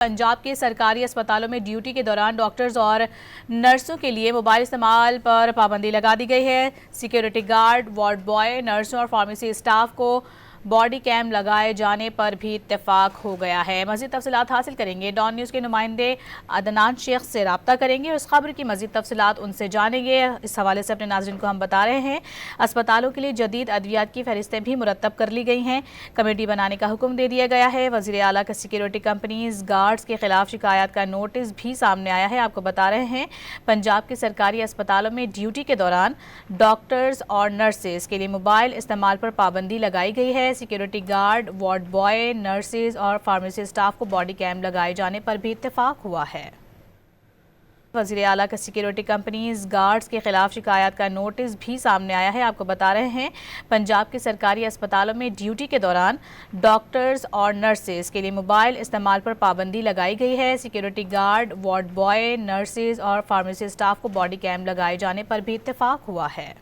पंजाब के सरकारी अस्पतालों में ड्यूटी के दौरान डॉक्टर्स और नर्सों के लिए मोबाइल इस्तेमाल पर पाबंदी लगा दी गई है। सिक्योरिटी गार्ड, वार्ड बॉय, नर्सों और फार्मेसी स्टाफ को बॉडी कैम लगाए जाने पर भी इत्तेफाक हो गया है। मज़ीद तफसीलात हासिल करेंगे। डॉन न्यूज़ के नुमाइंदे अदनान शेख से रब्ता करेंगे और इस खबर की मज़ीद तफसीलात उनसे जानेंगे। इस हवाले से अपने नाज़रीन को हम बता रहे हैं, अस्पतालों के लिए जदीद अद्वियात की फहरिस्तें भी मुरतब कर ली गई हैं। कमेटी बनाने का हुक्म दे दिया गया है। वज़ीर आला का सिक्योरिटी कंपनीज गार्ड्स के खिलाफ शिकायत का नोटिस भी सामने आया है। आपको बता रहे हैं, पंजाब के सरकारी अस्पतालों में ड्यूटी के दौरान डॉक्टर्स और नर्सेज के लिए मोबाइल इस्तेमाल पर पाबंदी लगाई गई है। Security guard, ward boy, nurses और फार्मेसी स्टाफ को बॉडी कैम लगाए जाने पर भी इत्तेफाक हुआ है। वज़ीर आला का सिक्योरिटी कंपनीज गार्ड्स के खिलाफ शिकायत का नोटिस भी सामने आया है। आपको बता रहे हैं, पंजाब के सरकारी अस्पतालों में ड्यूटी के दौरान डॉक्टर्स और नर्सेज के लिए मोबाइल इस्तेमाल पर पाबंदी लगाई गई है। Security guard, ward boy, nurses और फार्मेसी स्टाफ को बॉडी कैम लगाए जाने पर भी इत्तेफाक हुआ है।